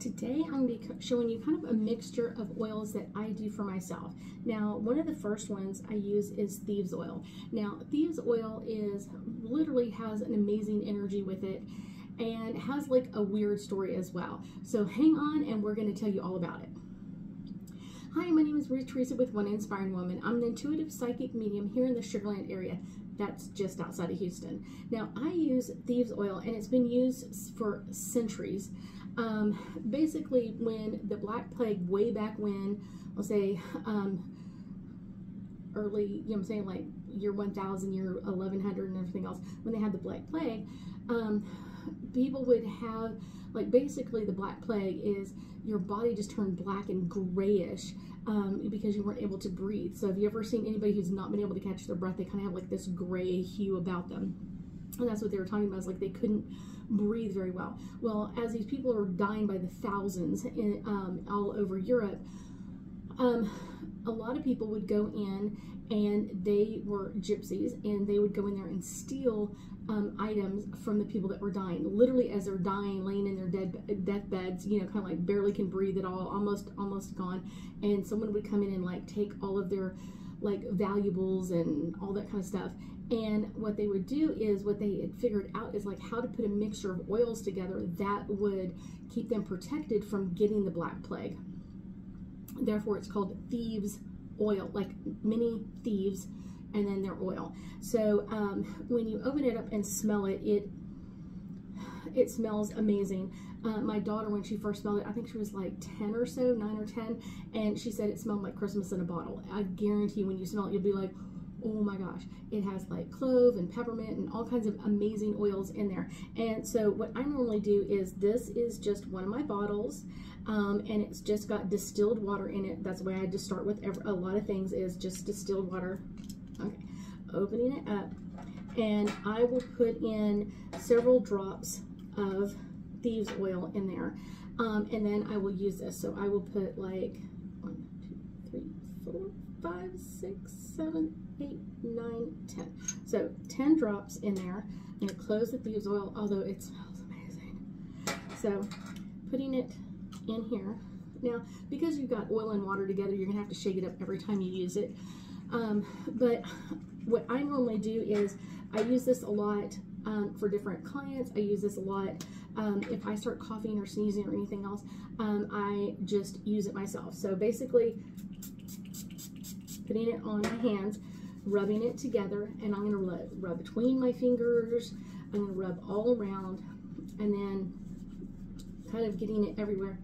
Today I'm going to be showing you kind of a mixture of oils that I do for myself. Now, one of the first ones I use is Thieves Oil. Now, Thieves Oil literally has an amazing energy with it and has like a weird story as well. So hang on and we're going to tell you all about it. Hi, my name is Ruth Theresa with One Inspiring Woman. I'm an intuitive psychic medium here in the Sugar Land area. That's just outside of Houston. Now, I use Thieves Oil and it's been used for centuries. Basically, when the Black Plague, way back when, I'll say early, you know what I'm saying, like year 1000, year 1100 and everything else, when they had the Black Plague, people would have, like, basically the Black Plague is your body just turned black and grayish because you weren't able to breathe. So have you ever seen anybody who's not been able to catch their breath? They kind of have like this gray hue about them. And that's what they were talking about, is like they couldn't breathe very well. Well, as these people are dying by the thousands all over Europe, a lot of people would go in, and they were gypsies, and they would go in there and steal items from the people that were dying. Literally, as they're dying, laying in their deathbeds, you know, kind of like barely can breathe at all, almost gone. And someone would come in and like take all of their like valuables and all that kind of stuff. And what they would do is, what they had figured out is like how to put a mixture of oils together that would keep them protected from getting the Black Plague. Therefore, it's called Thieves Oil, like mini thieves, and then their oil. So when you open it up and smell it, it smells amazing. My daughter, when she first smelled it, I think she was like 10 or so, 9 or 10, and she said it smelled like Christmas in a bottle. I guarantee when you smell it, you'll be like, oh my gosh. It has like clove and peppermint and all kinds of amazing oils in there. And so what I normally do is, this is just one of my bottles, and it's just got distilled water in it. That's the way I just start with a lot of things, is just distilled water. Okay, opening it up, and I will put in several drops of Thieves Oil in there, and then I will use this. So I will put like 1, 2, 3, 4, 5, 6, 7, 8, 9, 10. So 10 drops in there. I'm going to close the Thieves Oil, although it smells amazing. So putting it in here. Now, because you've got oil and water together, you're going to have to shake it up every time you use it. But what I normally do is, I use this a lot for different clients. I use this a lot if I start coughing or sneezing or anything else. I just use it myself. So basically, putting it on my hands, rubbing it together, and I'm going to rub between my fingers. I'm going to rub all around, and then kind of getting it everywhere.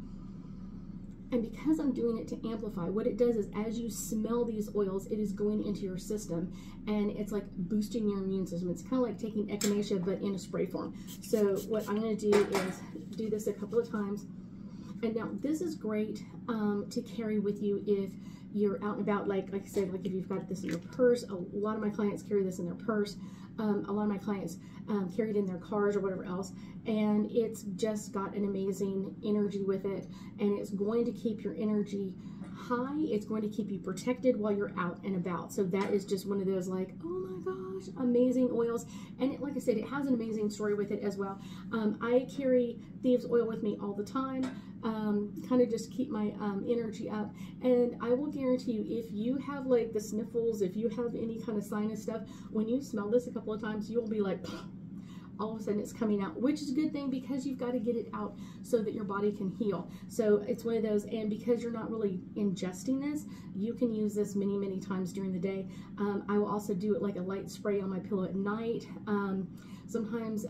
And because I'm doing it to amplify, what it does is, as you smell these oils, it is going into your system, and it's like boosting your immune system. It's kind of like taking echinacea, but in a spray form. So what I'm going to do is do this a couple of times. And now this is great to carry with you if you're out and about. Like I said, like if you've got this in your purse. A lot of my clients carry this in their purse. A lot of my clients carry it in their cars or whatever else. And it's just got an amazing energy with it. And it's going to keep your energy high. It's going to keep you protected while you're out and about. So that is just one of those, like, oh my gosh, amazing oils. And it, like I said, it has an amazing story with it as well. I carry Thieves Oil with me all the time, kind of just keep my energy up. And I will guarantee you, if you have like the sniffles, if you have any kind of sinus stuff, when you smell this a couple of times, you'll be like, all of a sudden it's coming out, which is a good thing, because you've got to get it out so that your body can heal. So it's one of those, and because you're not really ingesting this, you can use this many, many times during the day. I will also do it like a light spray on my pillow at night. Sometimes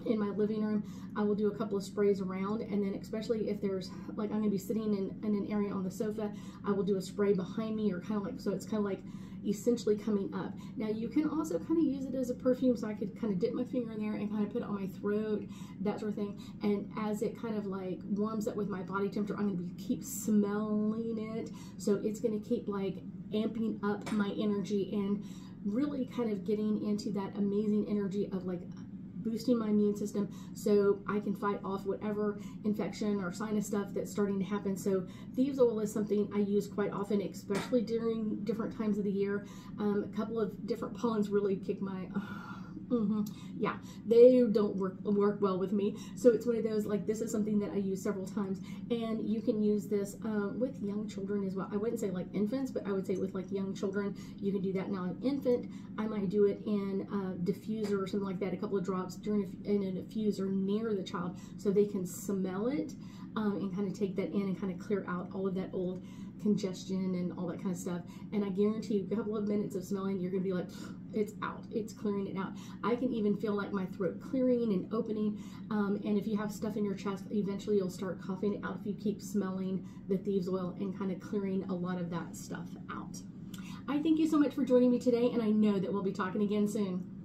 in my living room, I will do a couple of sprays around, and then especially if there's, like, I'm going to be sitting in an area on the sofa, I will do a spray behind me, or kind of like, so it's kind of like essentially coming up. Now you can also kind of use it as a perfume, so I could kind of dip my finger in there and kind of put it on my throat, that sort of thing. And as it kind of like warms up with my body temperature, I'm going to keep smelling it, so it's going to keep like amping up my energy and really kind of getting into that amazing energy of like boosting my immune system, so I can fight off whatever infection or sinus stuff that's starting to happen. So Thieves Oil is something I use quite often, especially during different times of the year. A couple of different pollens really kick my Yeah, they don't work well with me. So it's one of those, like, this is something that I use several times, and you can use this with young children as well. I wouldn't say like infants, but I would say with like young children, you can do that. Now, an infant, I might do it in a diffuser or something like that, a couple of drops in a diffuser near the child so they can smell it and kind of take that in and kind of clear out all of that old congestion and all that kind of stuff. And I guarantee you, a couple of minutes of smelling, you're gonna be like, it's out, it's clearing it out. I can even feel like my throat clearing and opening, and if you have stuff in your chest, eventually you'll start coughing it out if you keep smelling the Thieves Oil and kind of clearing a lot of that stuff out. I thank you so much for joining me today, and I know that we'll be talking again soon.